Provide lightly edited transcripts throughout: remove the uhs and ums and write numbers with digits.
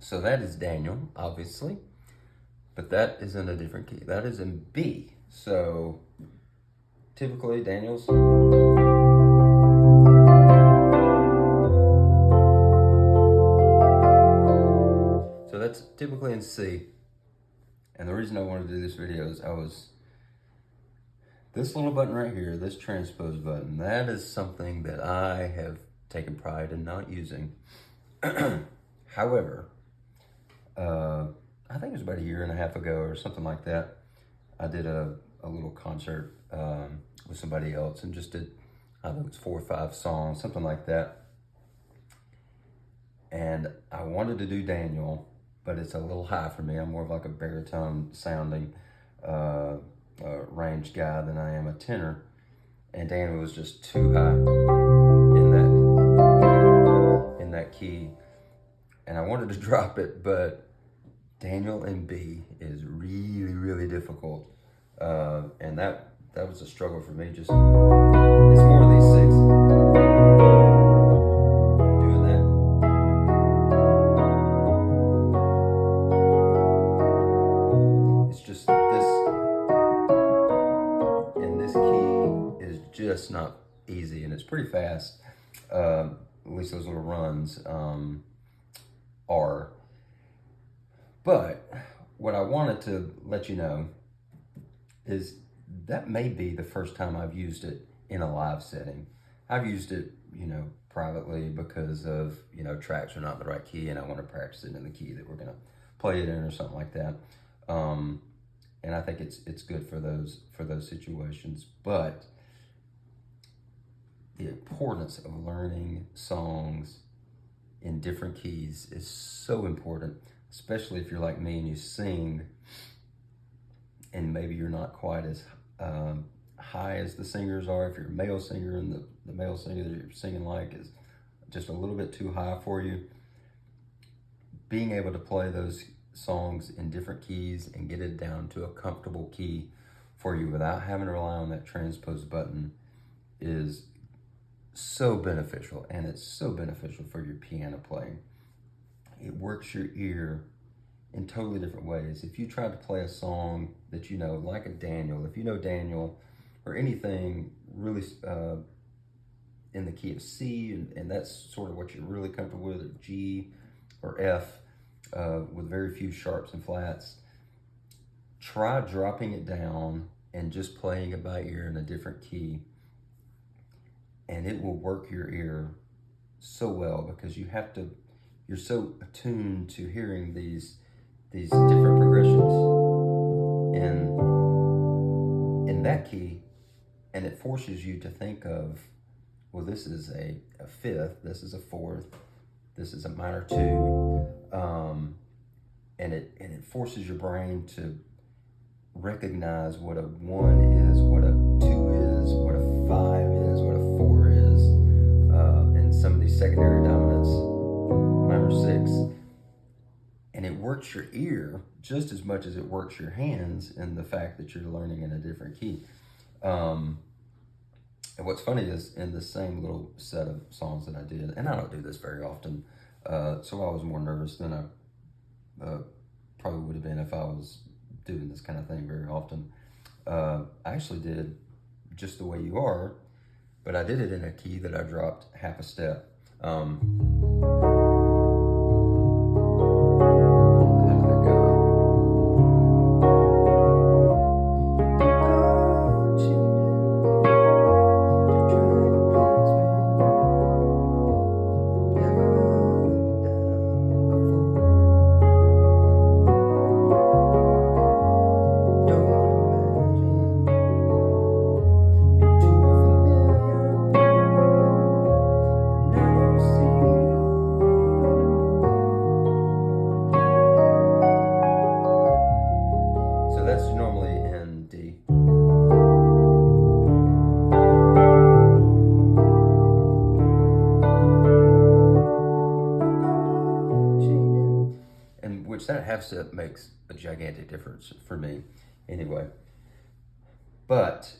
So that is Daniel, obviously, but that is in a different key. That is in B. So typically Daniel's. So that's typically in C. And the reason I wanted to do this video is this little button right here, this transpose button, that is something that I have taken pride in not using. However, I think it was about a year and a half ago or something like that, I did a little concert with somebody else and just did, I think it was 4 or 5 songs, something like that. And I wanted to do Daniel, but it's a little high for me. I'm more of like a baritone sounding range guy than I am a tenor. And Daniel was just too high in that key. And I wanted to drop it, but Daniel in B is really, really difficult. And that was a struggle for me. Just, it's more of these 6. Doing that. It's just this, and this key is just not easy, and it's pretty fast. At least those little runs are. But what I wanted to let you know is that may be the first time I've used it in a live setting. I've used it, privately because of, tracks are not in the right key and I want to practice it in the key that we're going to play it in or something like that. And I think it's good for those situations. But the importance of learning songs in different keys is so important, especially if you're like me and you sing and maybe you're not quite as high as the singers are. If you're a male singer and the male singer that you're singing like is just a little bit too high for you, being able to play those songs in different keys and get it down to a comfortable key for you without having to rely on that transpose button is so beneficial, and it's so beneficial for your piano playing. It works your ear in totally different ways. If you try to play a song that like a Daniel, if you know Daniel or anything really in the key of C, and that's sort of what you're really comfortable with, or G or F, with very few sharps and flats, try dropping it down and just playing it by ear in a different key, and it will work your ear so well because you're so attuned to hearing these different progressions in that key, and it forces you to think of, well, this is a 5th, this is a 4th, this is a minor 2, and it forces your brain to recognize what a 1 is, what a 2 is, what a 5 is, what a 4 is, and some of these secondary dominants, minor 6. And it works your ear just as much as it works your hands in the fact that you're learning in a different key. And what's funny is in the same little set of songs that I did, and I don't do this very often, so I was more nervous than I probably would have been if I was doing this kind of thing very often. I actually did Just the Way You Are, but I did it in a key that I dropped half a step. That's normally in D. And which that half step makes a gigantic difference for me anyway. But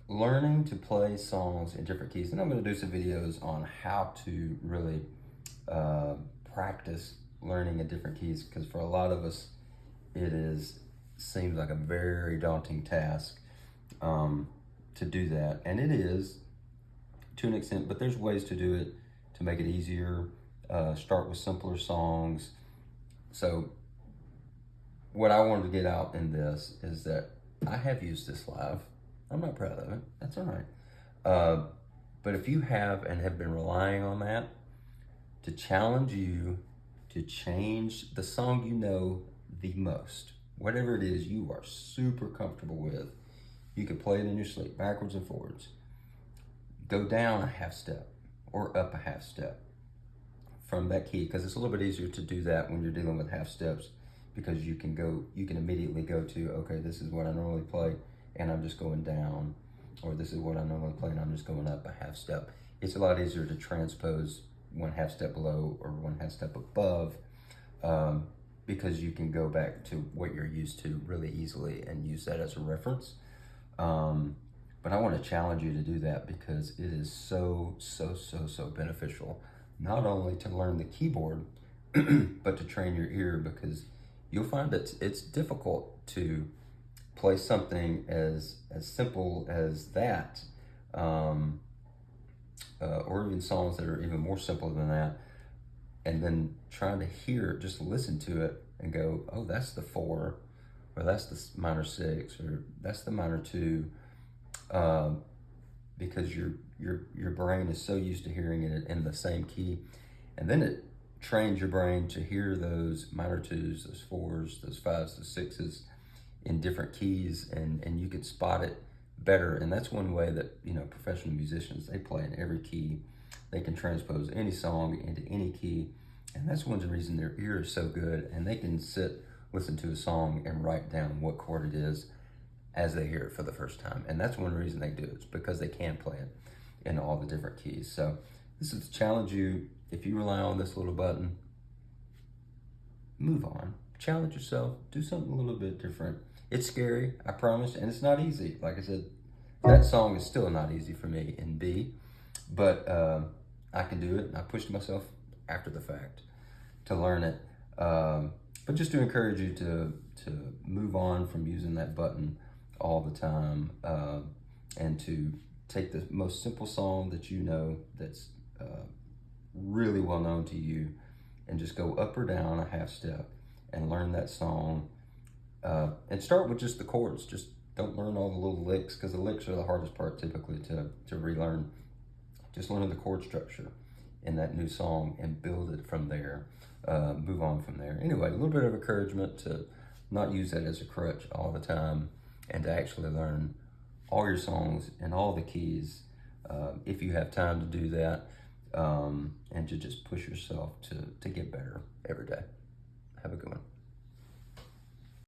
learning to play songs in different keys, and I'm going to do some videos on how to really practice learning in different keys, because for a lot of us, seems like a very daunting task to do that, and it is to an extent. But there's ways to do it to make it easier. Start with simpler songs. So what I wanted to get out in this is that I have used this live. I'm not proud of it. That's all right. But if you have and have been relying on that to challenge you to change the song you know the most, whatever it is you are super comfortable with, you can play it in your sleep, backwards and forwards. Go down a half step or up a half step from that key, because it's a little bit easier to do that when you're dealing with half steps, because you can immediately go to, okay, this is what I normally play and I'm just going down, or this is what I normally play and I'm just going up a half step. It's a lot easier to transpose one half step below or one half step above, because you can go back to what you're used to really easily and use that as a reference. But I want to challenge you to do that, because it is so beneficial, not only to learn the keyboard, but to train your ear, because you'll find that it's difficult to play something as simple as that, or even songs that are even more simple than that, and then trying to hear, just listen to it and go, oh, that's the 4, or that's the minor 6, or that's the minor 2, because your brain is so used to hearing it in the same key, and then it trains your brain to hear those minor 2s, those 4s, those 5s, those 6s in different keys, and you can spot it better. And that's one way that, professional musicians, they play in every key. They can transpose any song into any key, and that's one reason their ear is so good, and they can listen to a song and write down what chord it is as they hear it for the first time. And that's one reason they do it. It's because they can play it in all the different keys. So this is to challenge you. If you rely on this little button, move on. Challenge yourself. Do something a little bit different. It's scary, I promise, and it's not easy. Like I said, that song is still not easy for me in B, but I can do it. I pushed myself after the fact to learn it. But just to encourage you to move on from using that button all the time, and to take the most simple song that you know that's really well known to you, and just go up or down a half step and learn that song, and start with just the chords. Just don't learn all the little licks, because the licks are the hardest part typically to relearn. Just learn the chord structure in that new song and build it from there. Move on from there. Anyway, a little bit of encouragement to not use that as a crutch all the time, and to actually learn all your songs in all the keys, if you have time to do that, and to just push yourself to get better every day. Have a good one.